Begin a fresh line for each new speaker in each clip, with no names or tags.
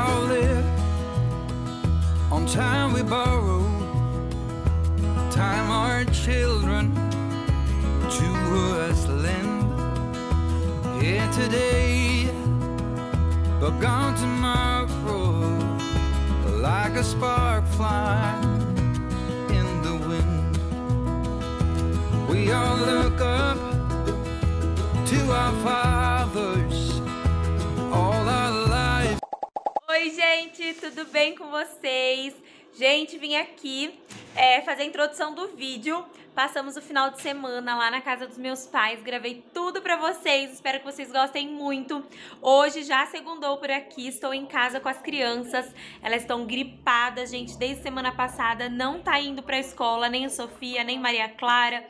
all live on time we borrow, time our children to us lend. Here today, but gone tomorrow, like a spark flying in the wind. We all look up to our fathers all our life.
Oi, gente, tudo bem com vocês? Gente, vim aqui fazer a introdução do vídeo. Passamos o final de semana lá na casa dos meus pais, gravei tudo pra vocês, espero que vocês gostem muito. Hoje já segundou por aqui, estou em casa com as crianças, elas estão gripadas, gente, desde semana passada, não tá indo pra escola, nem a Sofia, nem Maria Clara.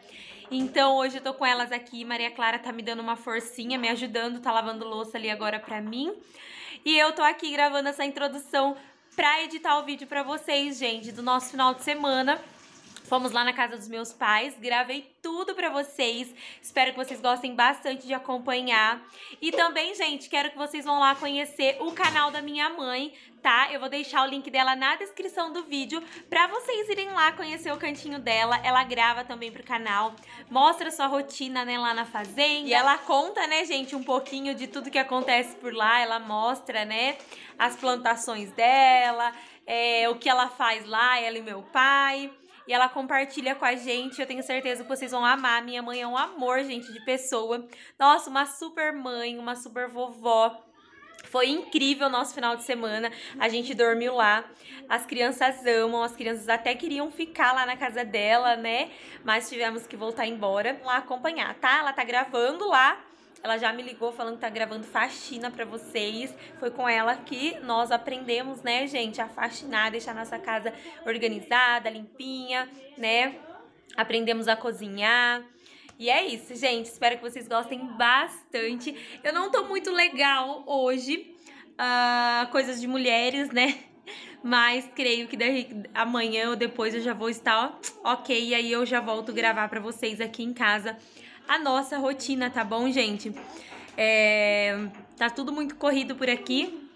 Então hoje eu tô com elas aqui, Maria Clara tá me dando uma forcinha, me ajudando, tá lavando louça ali agora pra mim. E eu tô aqui gravando essa introdução pra editar o vídeo pra vocês, gente, do nosso final de semana. Fomos lá na casa dos meus pais, gravei tudo pra vocês, espero que vocês gostem bastante de acompanhar. E também, gente, quero que vocês vão lá conhecer o canal da minha mãe, tá? Eu vou deixar o link dela na descrição do vídeo pra vocês irem lá conhecer o cantinho dela. Ela grava também pro canal, mostra sua rotina, né, lá na fazenda. E ela conta, né, gente, um pouquinho de tudo que acontece por lá, ela mostra, né, as plantações dela, o que ela faz lá, ela e meu pai. E ela compartilha com a gente, eu tenho certeza que vocês vão amar. Minha mãe é um amor, gente, de pessoa. Nossa, uma super mãe, uma super vovó. Foi incrível o nosso final de semana, a gente dormiu lá. As crianças amam, as crianças até queriam ficar lá na casa dela, né? Mas tivemos que voltar embora. Vamos lá acompanhar, tá? Ela tá gravando lá. Ela já me ligou falando que tá gravando faxina pra vocês. Foi com ela que nós aprendemos, né, gente, a faxinar, deixar nossa casa organizada, limpinha, né? Aprendemos a cozinhar. E é isso, gente. Espero que vocês gostem bastante. Eu não tô muito legal hoje. Coisas de mulheres, né? Mas creio que amanhã ou depois eu já vou estar ok. E aí eu já volto gravar pra vocês aqui em casa a nossa rotina, tá bom, gente? Tá tudo muito corrido por aqui,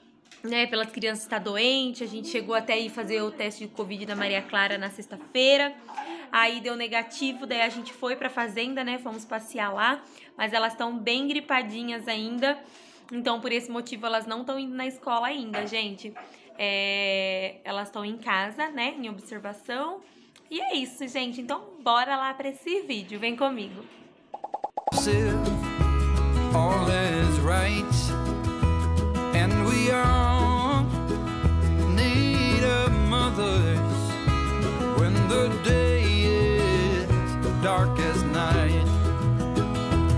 né? Pelas crianças tá doente, a gente chegou até aí fazer o teste de Covid da Maria Clara na sexta-feira, aí deu negativo, daí a gente foi pra fazenda, né? Fomos passear lá, mas elas estão bem gripadinhas ainda, então por esse motivo elas não estão indo na escola ainda, gente. Elas estão em casa, né? Em observação. E é isso, gente. Então bora lá pra esse vídeo, vem comigo.
All is right, and we all need a mother's when the day is dark as night,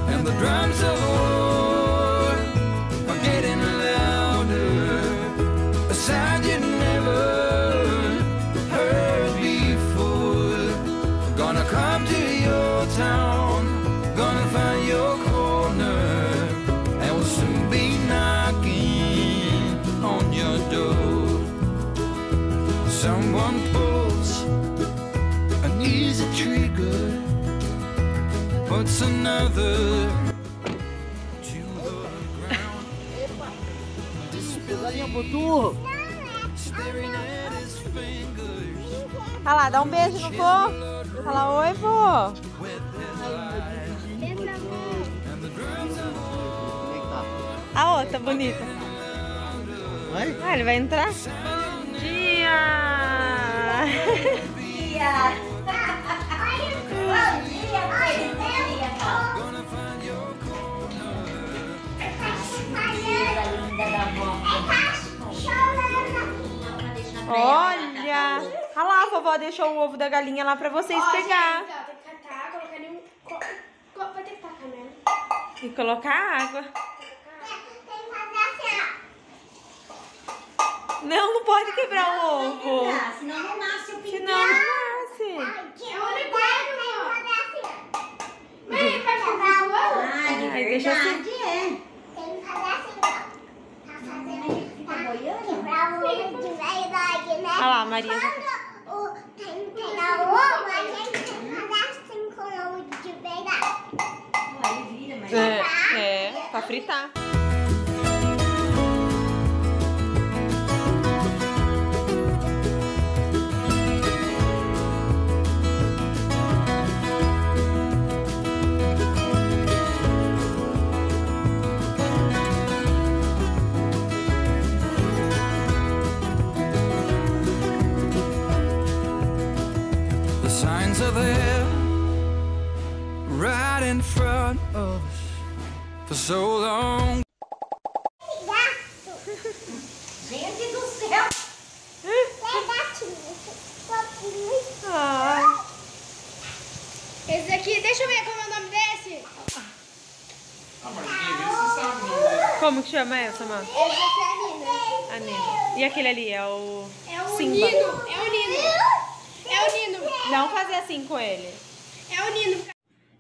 and the drums of war are getting louder, a sound you never heard before. Gonna come to your town, gonna find your corner, and we'll soon be knocking on your door. Someone pulls an easy trigger, puts another to the ground, staring at his fingers.
Olha lá, dá um beijo no vô. Fala oi, vô. A outra bonita.
Vai?
Ah, ele vai entrar? Bom dia!
Bom dia!
Olha! Olha lá, a vovó deixou o ovo da galinha lá pra vocês pegar.
Gente, ó, tem que catar, colocar ali um... Vai ter que tacar mesmo.
E colocar água. Não pode quebrar o ovo.
Senão não nasce o pinguim.
Senão não nasce.
É o unicórnio, ó. Mas ele vai quebrar o ovo?
Aí deixa assim.
Tem que fazer assim, ó. Tá fazendo... Fica boiando? Quebrar o ovo de verdade, né?
Olha lá, a Maria.
Quando tem que pegar o ovo, a gente tem que fazer assim com o ovo de verdade. Aí vira, mas...
Pra fritar.
signs are there, right in front of us for so long.
Gente do céu!
Ah,
Esse aqui, deixa eu ver como é o nome desse.
Ah, mas quem vê, você sabe o nome dele.
como que chama essa, mano?
Esse aqui é a Nina.
A Nina. E aquele ali é o
É o
Simba.
Nino. É o Nino. É o Nino.
Não fazer assim com ele.
É o Nino.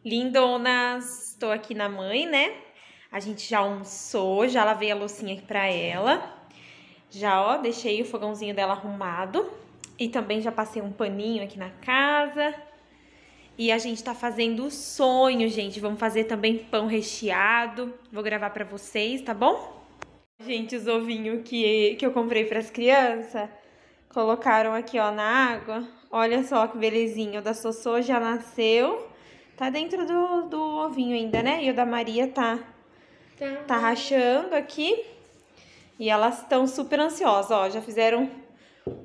Lindonas, estou aqui na mãe, né? A gente já almoçou, já lavei a loucinha aqui pra ela. Já, ó, deixei o fogãozinho dela arrumado. E também já passei um paninho aqui na casa. E a gente tá fazendo o sonho, gente. Vamos fazer também pão recheado. Vou gravar pra vocês, tá bom? Gente, os ovinhos que eu comprei pras crianças, colocaram aqui, ó, na água. Olha só que belezinha. O da Sossô já nasceu. Tá dentro do ovinho ainda, né? E o da Maria tá rachando aqui. E elas estão super ansiosas, ó. Já fizeram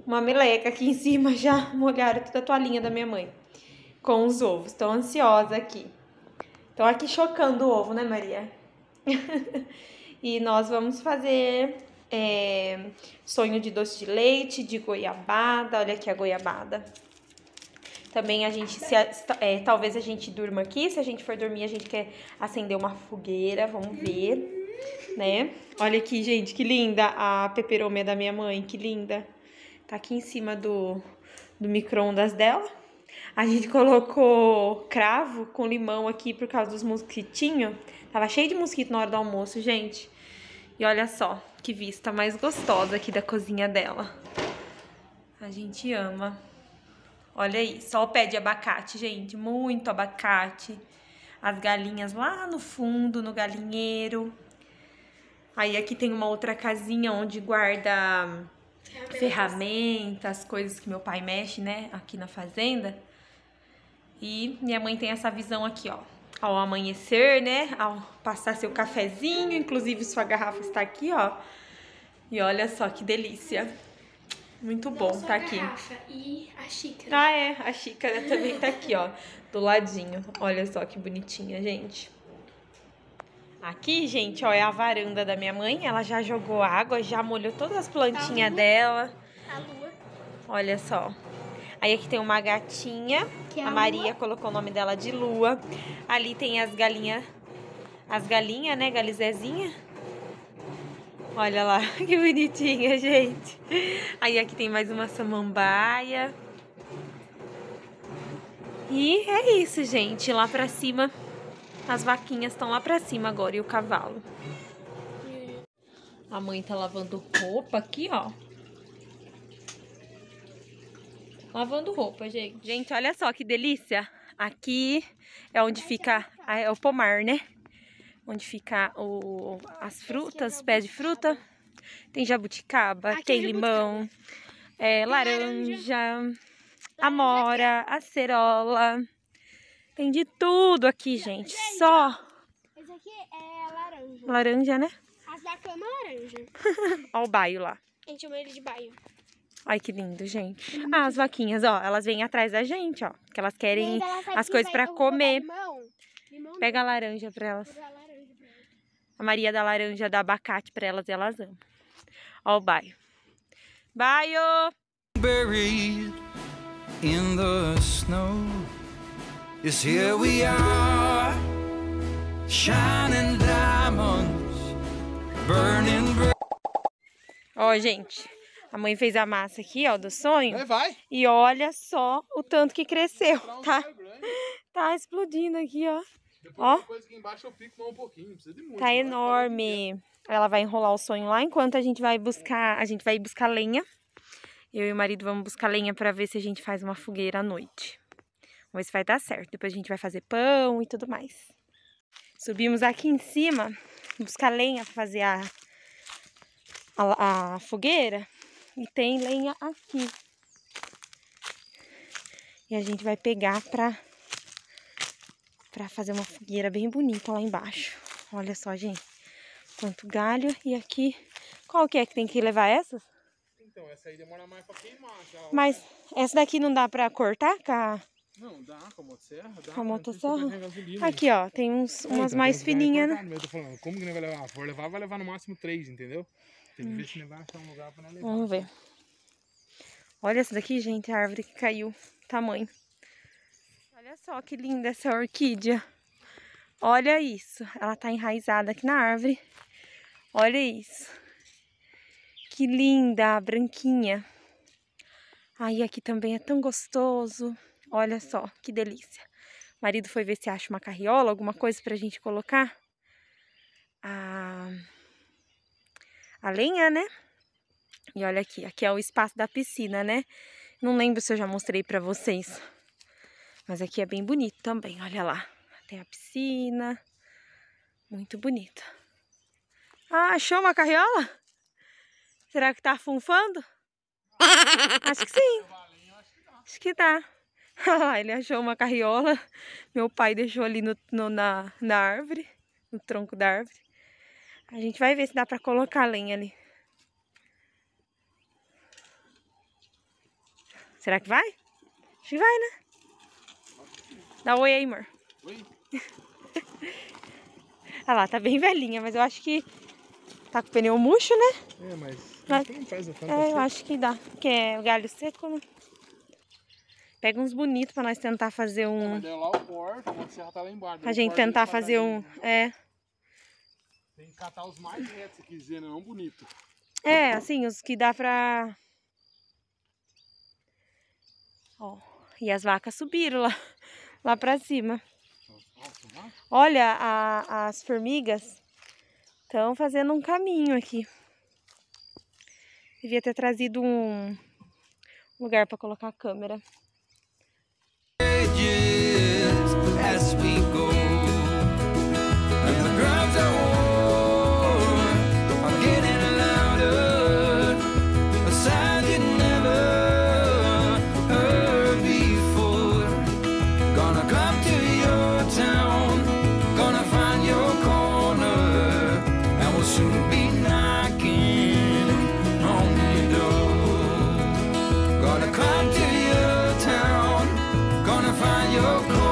uma meleca aqui em cima, já molharam toda a toalhinha da minha mãe com os ovos. Estão ansiosas aqui. Estão aqui chocando o ovo, né, Maria? E nós vamos fazer sonho de doce de leite, de goiabada. Olha aqui a goiabada. Também a gente, talvez a gente durma aqui. Se a gente for dormir, a gente quer acender uma fogueira. Vamos ver, né? Olha aqui, gente, que linda a peperômia da minha mãe. Que linda. Tá aqui em cima do micro-ondas dela. A gente colocou cravo com limão aqui por causa dos mosquitinhos. Tava cheio de mosquito na hora do almoço, gente. E olha só que vista mais gostosa aqui da cozinha dela. A gente ama. Olha aí, só o pé de abacate, gente. Muito abacate. As galinhas lá no fundo, no galinheiro. Aí aqui tem uma outra casinha onde guarda ferramentas, coisas que meu pai mexe, né? Aqui na fazenda. E minha mãe tem essa visão aqui, ó. Ao amanhecer, né? Ao passar seu cafezinho. Inclusive sua garrafa está aqui, ó. E olha só que delícia. Muito bom tá aqui.
E a xícara.
Ah, é. A xícara também tá aqui, ó. Do ladinho. Olha só que bonitinha, gente. Aqui, gente, ó, é a varanda da minha mãe. Ela já jogou água, já molhou todas as plantinhas dela.
A lua.
Olha só. Aí aqui tem uma gatinha.
Que é
a
a
Maria
Lua.
colocou o nome dela de Lua. Ali tem as galinhas. As galinhas, né? Galizezinha. Olha lá, que bonitinha, gente. Aí aqui tem mais uma samambaia. E é isso, gente. Lá pra cima, as vaquinhas estão lá pra cima agora e o cavalo. A mãe tá lavando roupa aqui, ó. Lavando roupa, gente. Gente, olha só que delícia. Aqui é onde fica o pomar, né? Onde fica as frutas, os pés de fruta. Tem jabuticaba,
Aqui
tem
é
limão, laranja, amora, acerola. Tem de tudo aqui, gente. Só
Esse aqui é laranja.
laranja, né?
As da cama é laranja.
Olha o baio lá.
A gente chama ele de baio.
Ai, que lindo, gente. Ah, as vaquinhas, ó. Elas vêm atrás da gente, ó. Porque elas querem as coisas pra comer.
Limão
Pega a laranja pra elas. A Maria dá laranja, dá abacate pra elas e elas amam. Ó o baio. Baio!
Buried in the snow. Yes, here we are, shining diamonds, burning bright.
Ó, gente. A mãe fez a massa aqui, ó, do sonho.
Vai.
E olha só o tanto que cresceu, tá? Tá explodindo aqui, ó. Ó.
Depois aqui embaixo eu pico mais um pouquinho, não precisa de muito.
Tá enorme. Ela vai enrolar o sonho lá enquanto a gente vai ir buscar lenha. Eu e o marido vamos buscar lenha pra ver se a gente faz uma fogueira à noite. Vamos ver se vai dar certo. Depois a gente vai fazer pão e tudo mais. Subimos aqui em cima, buscar lenha pra fazer a fogueira. E tem lenha aqui. E a gente vai pegar pra fazer uma fogueira bem bonita lá embaixo. Olha só, gente. Quanto galho. E aqui, qual que é que tem que levar essas?
Então, essa aí demora mais pra queimar.
Mas essa daqui não dá pra cortar com
Não, dá com a motosserra. Dá,
Com a motosserra?
gasolina,
Aqui, ó, tem umas mais fininhas, né?
Eu tô falando, como que não vai levar? For levar, vai levar no máximo 3, entendeu? Tem que ver se não vai achar um lugar pra não levar.
Vamos ver. Olha essa daqui, gente, a árvore que caiu. Tamanho. Olha só que linda essa orquídea. Olha isso. Ela tá enraizada aqui na árvore. Olha isso. Que linda, branquinha. Aí aqui também é tão gostoso. Olha só, que delícia. O marido foi ver se acha uma carriola, alguma coisa pra gente colocar a lenha, né? E olha aqui, aqui é o espaço da piscina, né? Não lembro se eu já mostrei pra vocês. Mas aqui é bem bonito também, olha lá. Tem a piscina. Muito bonito. Ah, achou uma carriola? Será que tá funfando? Acho que sim. Acho que dá. Ele achou uma carriola. Meu pai deixou ali na árvore. No tronco da árvore. A gente vai ver se dá pra colocar a lenha ali. Será que vai? Acho que vai, né? Dá um oi aí, amor.
Oi?
Olha lá, tá bem velhinha, mas eu acho que tá com o pneu murcho, né?
É, mas não pesa tanto
eu
assim.
acho que dá, porque é o galho seco, né? Pega uns bonitos pra nós tentar fazer um...
Mas lá o porto, a motosserra tá lá embaixo.
A gente tentar fazer um... É.
Tem que catar os mais retos, se quiser, não bonito.
É, assim, os que dá pra... Ó, e as vacas subiram lá pra cima. Olha, as formigas estão fazendo um caminho aqui. Devia ter trazido um lugar para colocar a câmera.
As we go, and the drums are warm, are getting louder, a sound you never heard before. Gonna come to your town, gonna find your corner, and we'll soon be knocking on your door. Gonna come to your town, gonna find your corner.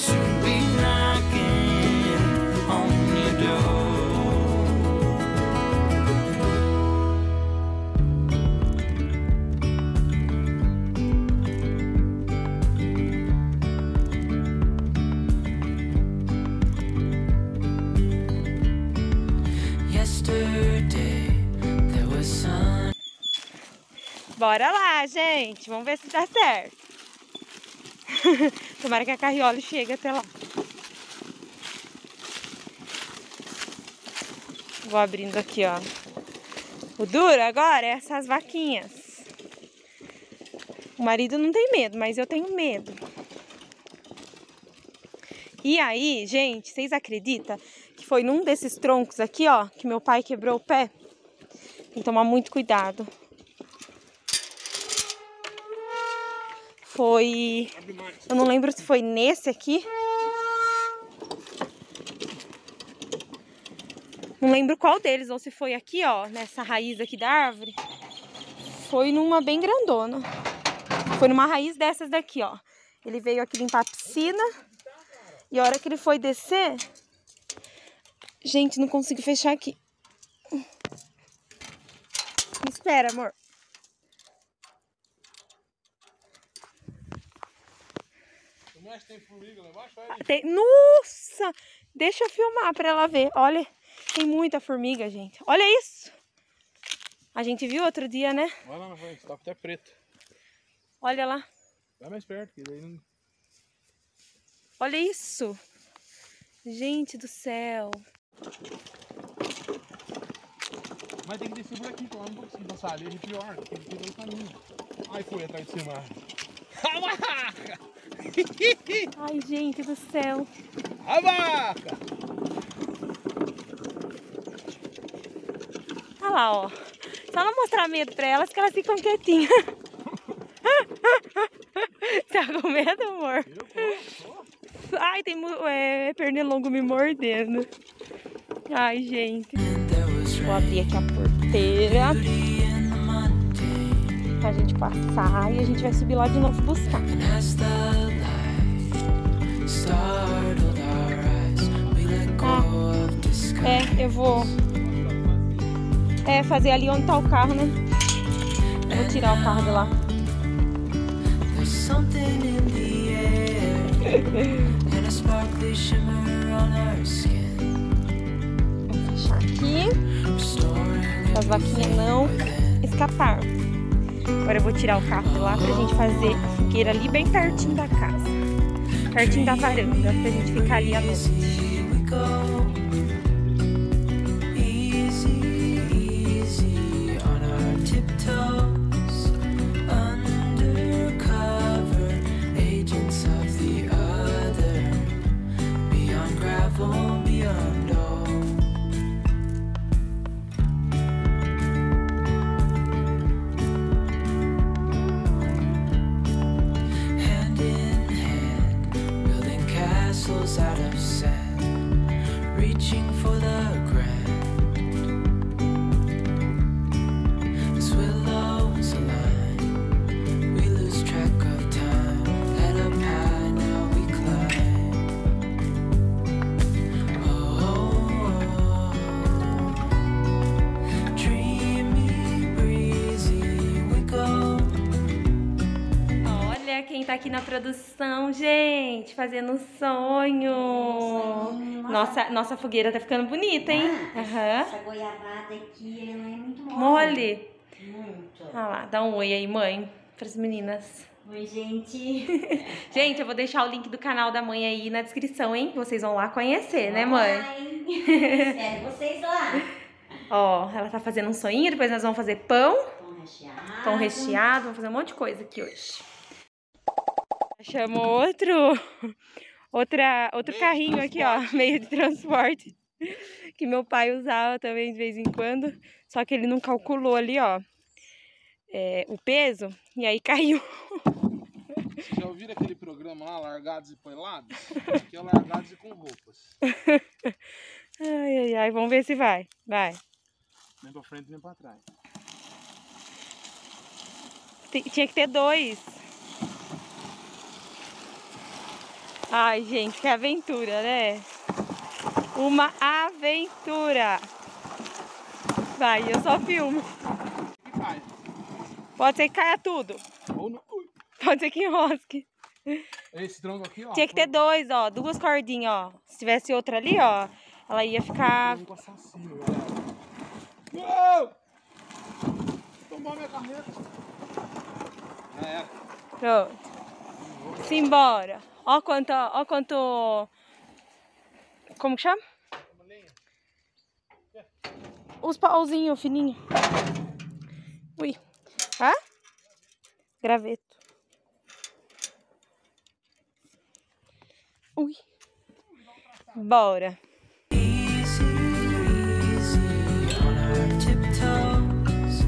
Soon be knocking on your door. Yesterday there was sun.
Bora lá, gente. Vamos ver se dá certo. Tomara que a carriola chegue até lá. Vou abrindo aqui, ó. O duro agora é essas vaquinhas. O marido não tem medo, mas eu tenho medo. E aí, gente, vocês acreditam que foi num desses troncos aqui, ó, que meu pai quebrou o pé? Tem que tomar muito cuidado. Foi... Eu não lembro se foi nesse aqui. Não lembro qual deles, ou se foi aqui, ó, nessa raiz aqui da árvore. Foi numa bem grandona. Foi numa raiz dessas daqui, ó. Ele veio aqui limpar a piscina. E a hora que ele foi descer... Gente, não consigo fechar aqui. Me espera, amor.
Tem formiga lá embaixo, olha.
Tem... Nossa! Deixa eu filmar pra ela ver. Olha, tem muita formiga, gente. Olha isso! A gente viu outro dia, né?
Olha lá na frente, tá até preto.
Olha lá.
Vai mais perto, que daí não...
Olha isso! Gente do céu!
Mas tem que descer por aqui, então eu não vou conseguir passar ali, é pior, tem que ir pelo caminho. Ai, foi atrás de cima. A vaca!
Ai, gente do céu!
A vaca!
Olha lá, ó. Só não mostrar medo pra elas que elas ficam quietinhas. Tá com medo, amor?
Eu tô.
Ai, tem pernilongo me mordendo. Ai, gente. Vou abrir aqui a porteira. pra gente passar e a gente vai subir lá de novo buscar.
And as the light startled our eyes, we let go of disguise.
Eu vou fazer ali onde tá o carro, né? Eu vou tirar o carro de lá.
There's something in the air and a sparkly shimmer on our skin.
Vou fechar aqui.
Restoring
As vaquinhas não escaparam. Agora eu vou tirar o carro de lá pra gente fazer a fogueira ali bem pertinho da casa. Pertinho da varanda, pra gente ficar ali à noite.
Here we go. Easy, easy on our tiptoes. Undercover agents of the other. Beyond gravel, beyond all. Hand in hand, building castles out of sand, reaching for the grand. As willows align, we lose track of time. Head up high, now we climb. Oh, dreamy, breezy, we go.
Olha quem tá aqui na produção, gente, fazendo um sonho. Nossa fogueira tá ficando bonita, hein? Aham.
Essa goiabada aqui, ela não é muito mole.
Mole.
Muito.
Olha lá, dá um oi aí, mãe, pras meninas.
Oi, gente.
Gente, eu vou deixar o link do canal da mãe aí na descrição, hein? Vocês vão lá conhecer, né, mãe?
Ai, espero vocês lá.
Ó, ela tá fazendo um sonho, depois nós vamos fazer pão.
Pão recheado.
Pão recheado, vamos fazer um monte de coisa aqui hoje. Chamou outro carrinho aqui, ó, meio de transporte, que meu pai usava também de vez em quando, só que ele não calculou ali, ó, o peso, e aí caiu.
Vocês já ouviram aquele programa lá, Largados e Pelados? Aqui é Largados e com roupas.
Ai, vamos ver se vai. Vai.
Nem pra frente, nem pra trás.
Tinha que ter 2. Ai, gente, que aventura, né? Uma aventura. Vai, eu só filmo.
Que cai.
Pode ser que caia tudo.
Ou não. Ui.
Pode ser que enrosque.
Esse tronco aqui, ó.
Tinha que ter 2, ó. 2 cordinhas, ó. Se tivesse outra ali, ó, ela ia ficar...
Tronco assassino, galera. Uou! Tomou minha carreta.
Pronto. Simbora. Ó quanto... Como que chama? Os pauzinhos fininhos. Ui. Hã? Graveto. Ui. Bora.
Easy, easy on our tiptoes.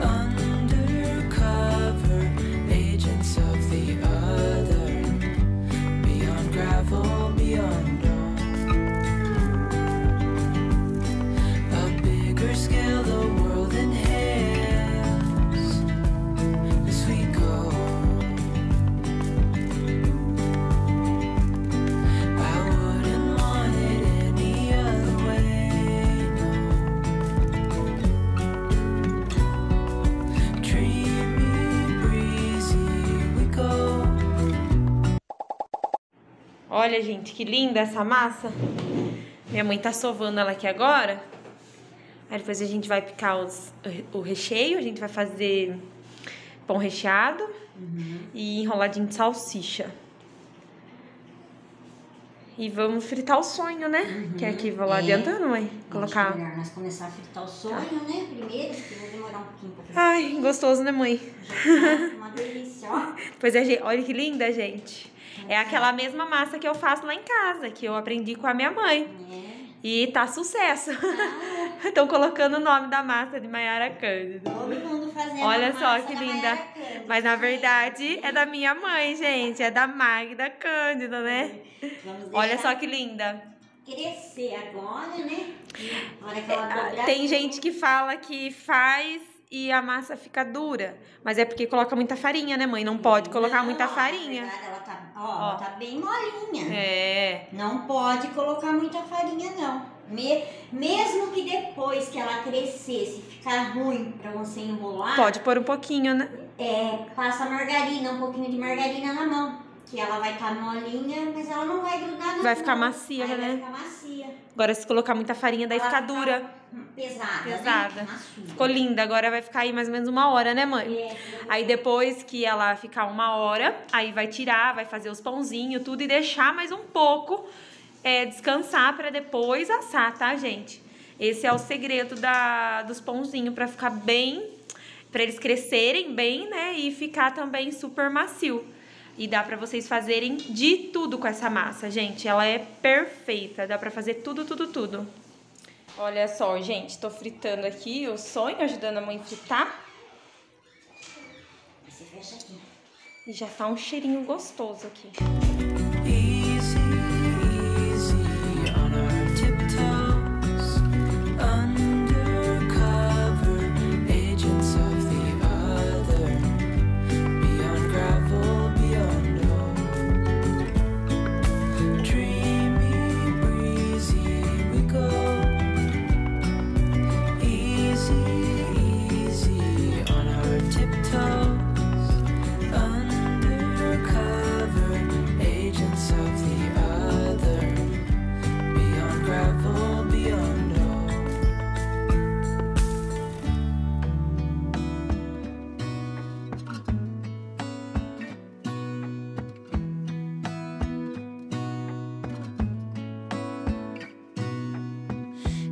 Undercover agents of the other. Beyond gravel, beyond all. A bigger scale, the world inhales as we go. I wouldn't want it any other way, no. Dreamy, breezy, we go.
Olha, gente, que linda essa massa. Minha mãe tá sovando ela aqui agora. Aí depois a gente vai picar o recheio. A gente vai fazer pão recheado e enroladinho de salsicha. E vamos fritar o sonho, né? Que é aqui, vou lá adiantando, mãe. Colocar...
Acho melhor nós começar a fritar o sonho, né? Primeiro, porque vai demorar um pouquinho pra fritar.
Ai, gostoso, né, mãe?
Já tá uma delícia, ó.
Pois olha que linda, gente. É aquela mesma massa que eu faço lá em casa, que eu aprendi com a minha mãe.
É.
E tá sucesso. Estão colocando o nome da massa de Maiara Cândido.
Todo mundo fazendo
Olha
a
só
massa
que
da
linda.
Maiara Cândido.
Mas na verdade é da minha mãe, gente. É da Magda Cândido, né?
Vamos
Olha
deixar
só que linda.
crescer agora, né? Na hora que ela dobrar.
Tem gente que fala que faz e a massa fica dura. Mas é porque coloca muita farinha, né, mãe? Não pode colocar muita
Não,
farinha.
na verdade, ela tá, ela tá bem molinha.
É.
Não pode colocar muita farinha, não. Mesmo que depois que ela crescer, se ficar ruim pra você enrolar,
Pode pôr um pouquinho, né?
passa margarina, um pouquinho de margarina na mão. Que ela vai estar molinha, mas ela não vai grudar na
Vai ficar
mão.
macia,
Aí
né?
Vai ficar macia.
Agora, se colocar muita farinha, daí
Ela
fica dura.
Pesada.
Pesada.
Né? Maçuda.
Ficou linda. Agora vai ficar aí mais ou menos 1 hora, né, mãe? Aí depois que ela ficar 1 hora, aí vai tirar, vai fazer os pãozinhos, tudo, e deixar mais um pouco descansar pra depois assar, tá, gente? Esse é o segredo dos pãozinhos, pra ficar bem, pra eles crescerem bem, né, e ficar também super macio. E dá pra vocês fazerem de tudo com essa massa, gente. Ela é perfeita, dá pra fazer tudo, tudo, tudo. Olha só, gente, tô fritando aqui o sonho, ajudando a mãe a fritar.
Você fecha aqui.
E já tá um cheirinho gostoso aqui.
Easy, easy on our tiptoes, undercover agents of the other, beyond gravel, beyond hope. Dreamy, breezy we go, easy, easy on our tiptoes. Undercover agents of the other, beyond gravel, beyond hope.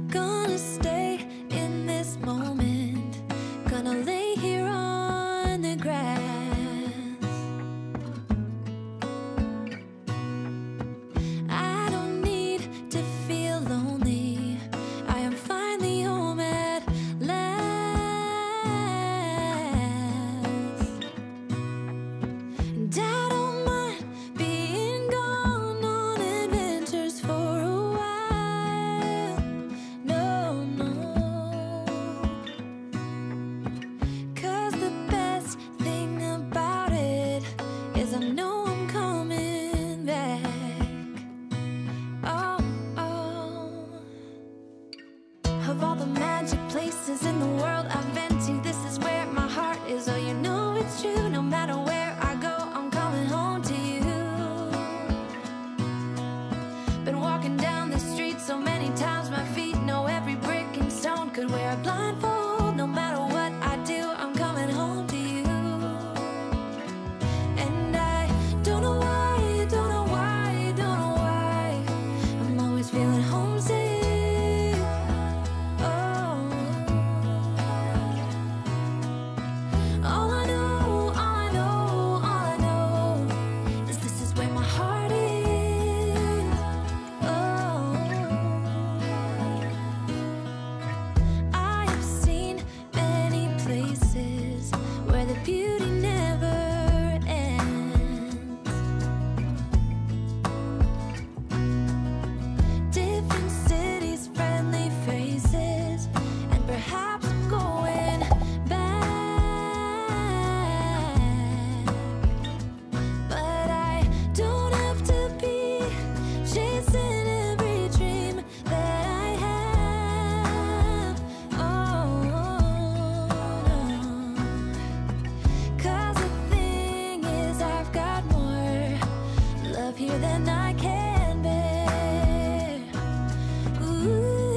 Gonna stay in this moment, gonna lay here on the grass. I don't need to feel lonely, I am finally home at last. And I don't mind being gone on adventures for a while. No, no. 'Cause the best thing about it is I know I'm coming back. Oh, oh. Of all the magic places in the world I've been to, this is where my heart is. Oh, you know it's true. No matter where I go, I'm coming home to you. Been walking down the street so many times, my feet know every brick and stone. Could wear a blindfold, no matter what I do, I'm coming home to you. And I don't know why, don't know why, don't know why, I'm always feeling homesick. Oh, all I know, all I know, all I know is this is where my heart is. Oh, I have seen many places where the beauty never ends. Different cities, friendly faces, and perhaps I'm going back. But I don't have to be chasing every dream that I have. Oh, no. 'Cause the thing is, I've got more love here than I can bear. Ooh.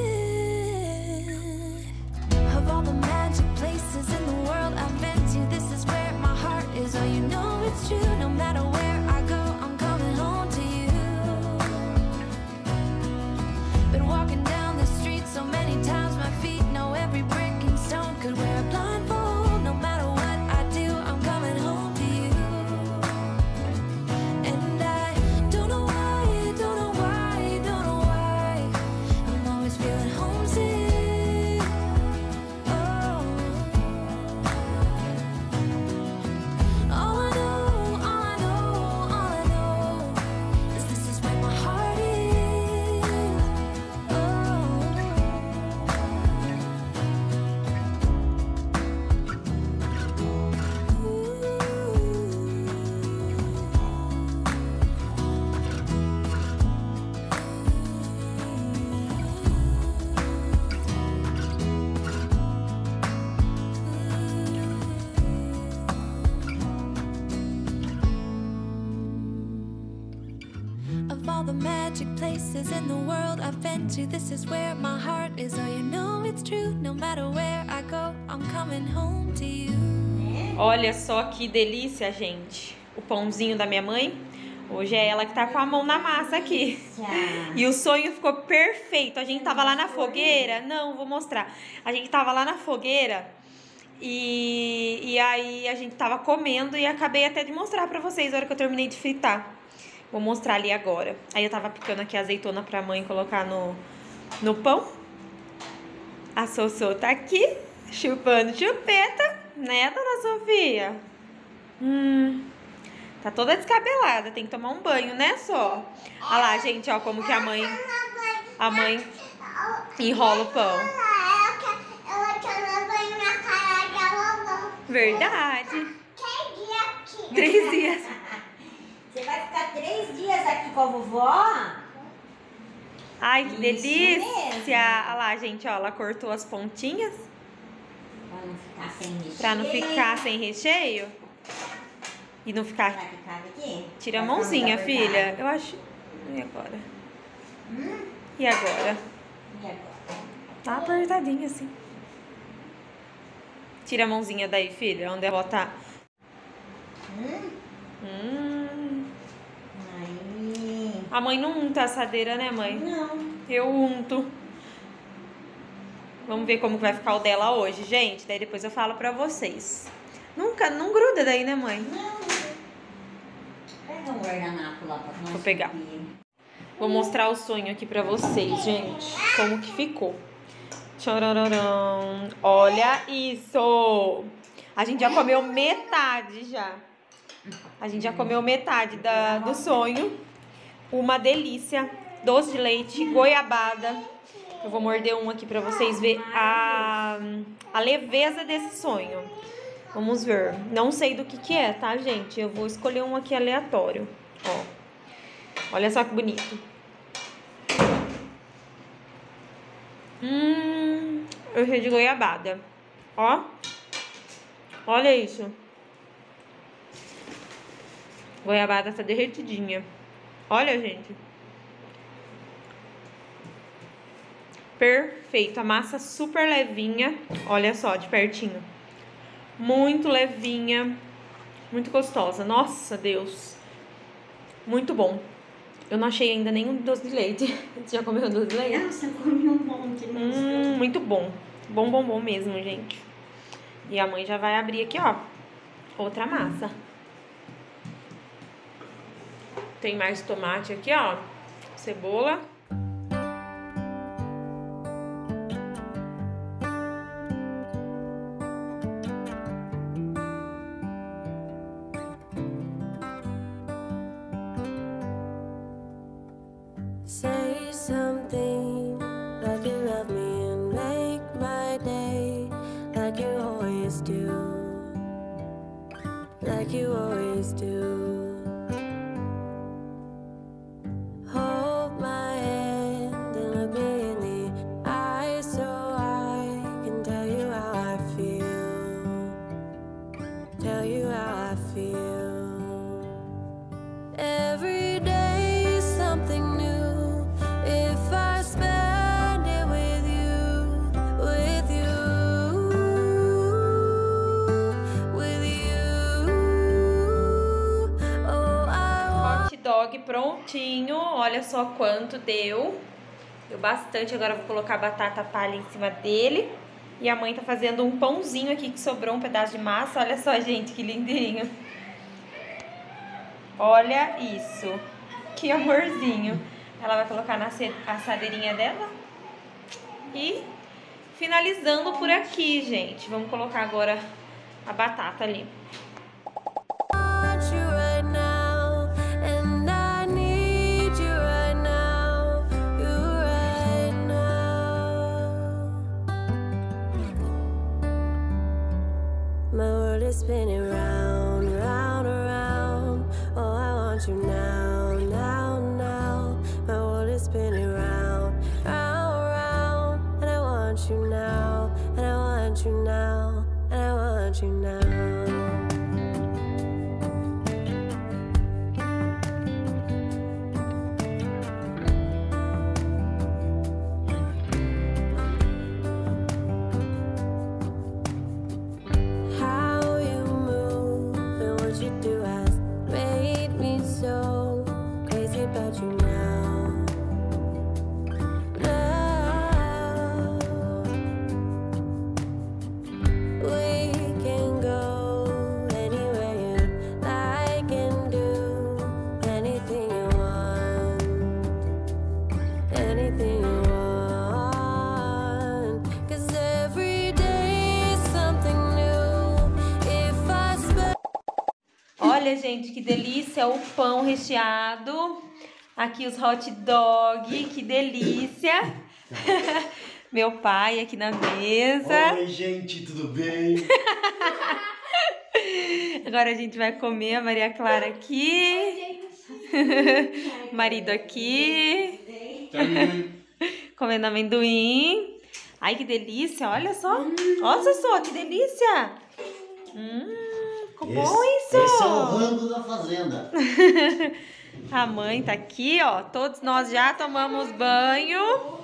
Of all the magic places in the world I've been to, this is where my heart is. Oh, you know it's true. No matter where I go, I'm coming home to you. Been walking down the street so many times, my feet know every brick and stone. Could wear a blindfold, no matter what I do, I'm coming home to you. And I don't know why, don't know why, don't know why, I'm always feeling homesick. Oh, all I know, all I know,
all the magic places in the world I've been to. This is where my heart is. Oh, you know it's true. No matter where I go, I'm coming home to you.
Olha só que delícia, gente. O pãozinho da minha mãe. Hoje é ela que tá com a mão na massa aqui. E o sonho ficou perfeito. A gente tava lá na fogueira. Não, vou mostrar. A gente tava lá na fogueira e aí a gente tava comendo e acabei até de mostrar pra vocês a hora que eu terminei de fritar. Vou mostrar ali agora. Aí eu tava picando aqui a azeitona pra mãe colocar no pão. A Sossô tá aqui chupando chupeta, né, dona Sofia? Tá toda descabelada, tem que tomar um banho, né, só? Olha lá, gente, ó, como que a mãe enrola o pão.
Ela toma banho na cara dela.
Verdade.
3 dias aqui.
3 dias.
Você vai ficar 3 dias aqui com a vovó?
Ai, que
Isso
delícia.
mesmo.
Olha lá, gente, ó, ela cortou as pontinhas
Pra não ficar sem recheio.
pra não ficar sem recheio. E não ficar...
Será que cabe aqui?
Tira a
Vai ficar
mãozinha,
muito
filha.
apertado.
Eu acho... E agora?
Hum?
E agora?
E agora?
Tá apertadinha assim. Tira a mãozinha daí, filha, onde a avó tá.
Aí.
A mãe não unta a assadeira, né, mãe?
Não.
Eu unto. Vamos ver como vai ficar o dela hoje, gente. Daí depois eu falo pra vocês. Não gruda daí, né, mãe?
Não. Pega um guardanapo lá pra nós.
Vou pegar.
subir.
Vou mostrar o sonho aqui pra vocês, gente. Como que ficou. Tchorororão. Olha isso. A gente já comeu metade já. A gente já comeu metade do sonho. Uma delícia. Doce de leite, goiabada. Eu vou morder um aqui pra vocês verem a leveza desse sonho. Vamos ver. Não sei do que é, tá, gente? Eu vou escolher um aqui aleatório. Ó. Olha só que bonito. Eu cheio de goiabada. Ó. Olha isso. Goiabada tá derretidinha. Olha, gente. Perfeito. A massa super levinha. Olha só, de pertinho. Muito levinha. Muito gostosa. Nossa, Deus. Muito bom. Eu não achei ainda nenhum doce de leite. Você já comeu doce de leite?
Nossa, eu comi um monte.
Muito bom. Bom mesmo, gente. E a mãe já vai abrir aqui, ó. Outra massa. Tem mais tomate aqui, ó. Cebola.
Say something like you love me and make my day, like you always do, like you always do. Hold my hand and look me in the eye so I can tell you how I feel, tell you how I feel. Every day is something new. If I spend it with you, with you, with you, oh, I want.
Hot dog prontinho. Olha só quanto deu. Deu bastante. Agora eu vou colocar a batata palha em cima dele. E a mãe tá fazendo um pãozinho aqui que sobrou um pedaço de massa. Olha só, gente, que lindinho. Olha isso. Que amorzinho. Ela vai colocar na assadeirinha dela. E finalizando por aqui, gente. Vamos colocar agora a batata ali.
You right now, and I need you right now, you right now. My world is spinning round, round, around. Oh, I want you now, now, now. My world is spinning round, round, round. And I want you now, and I want you now, and I want you now.
Olha, gente, que delícia o pão recheado. Aqui os hot dog, que delícia. Meu pai aqui na mesa.
Oi, gente, tudo bem?
Agora a gente vai comer, a Maria Clara aqui. Marido aqui. Comendo amendoim. Ai, que delícia, olha só. Olha só, que delícia. Ficou bom isso.
Esse é o rango da fazenda.
A mãe tá aqui, ó. Todos nós já tomamos banho.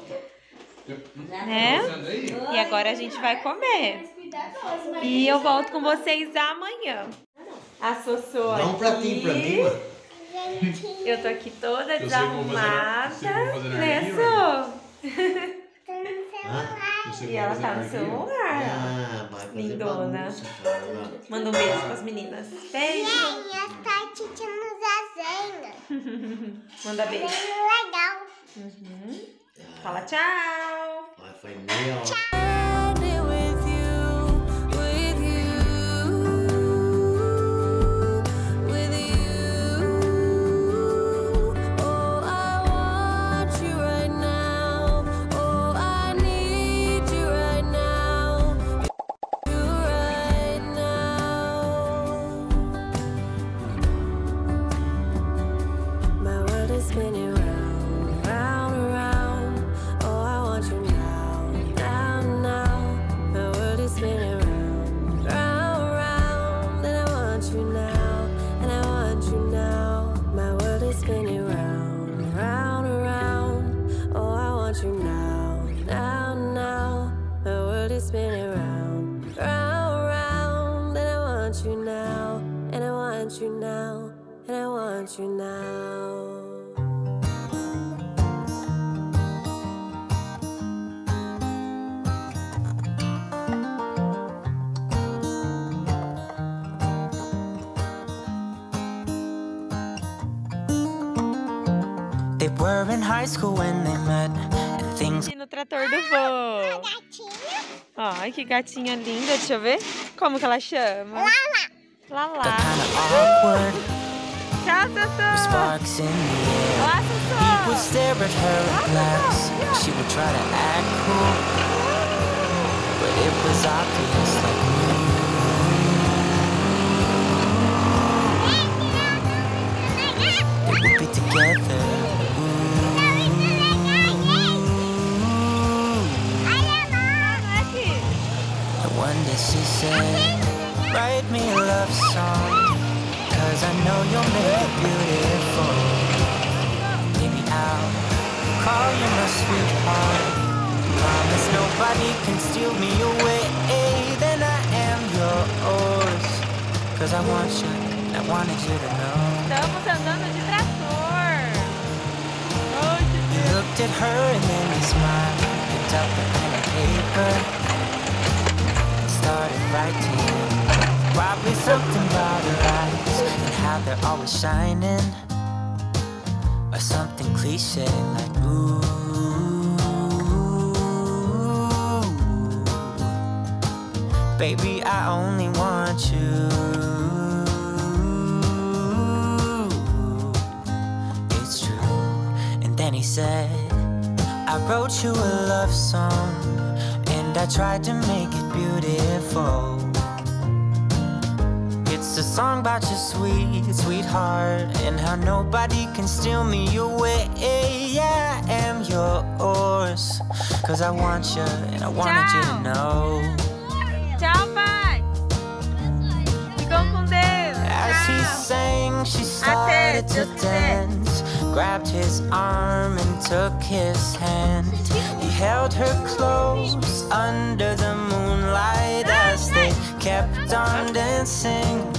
Né? E agora a gente vai comer. E eu volto com vocês amanhã. A Sossô aqui.
Dá um pratinho pra mim, mano.
Eu tô aqui toda
Eu sei que eu vou
desarrumada.
fazer na
Né,
minha,
Sô?
Eu sei que
E
eu vou
ela
fazer
tá
na
no
minha.
celular.
Ah, vai fazer
Lindona.
bagunça, cara.
Manda um beijo pras meninas. Beijo.
Mãe, eu tô assistindo desenho.
Manda beijo.
Legal.
Fala tchau.
Vai, foi meu.
With you, with you, with you. Oh, I want you right now. Oh, I need you right now. You right now. My world is spinning round, round, round. Oh, I want you now, now, now. My world is spinning round, round, round. And I want you now, and I want you now. My world is spinning round, round, round. Oh, I want you now, now, now. My world is spinning round, round, round. And I want you now, and I want you now, and I want you now.
They were in high school when they met, and things.
E no trator do vô.
Gatinha.
Ai, que gatinha linda. Deixa eu ver. Como que ela chama? Lala.
Got kinda awkward,
Tchau,
with
Sossô.
sparks in the air.
Olá,
Would
Sossô.
stare at her in class. She would try to act cool, but it was obvious, like they would be together. And one day she said, write me a love song, 'cause I know you'll make it beautiful. Maybe I'll call you my sweetheart. Promise nobody can steal me away. Then I am yours, 'cause I want you, and I wanted you to know.
Estamos andando de trator. Ai, que
He looked at her and then he smiled, picked up a pen and paper, and started writing. Probably something about her eyes and how they're always shining, or something cliche like ooh. Baby, I only want you. It's true. And then he said, I wrote you a love song, and I tried to make it beautiful. It's a song about your sweet, sweetheart, and how nobody can steal me away. Yeah, I am yours, 'cause I want you, and I wanted you to know.
Tchau, pai. Ficam com Deus.
As he
Tchau.
sang, she started to dance, grabbed his arm and took his hand. He held her close under the moonlight as they kept on dancing.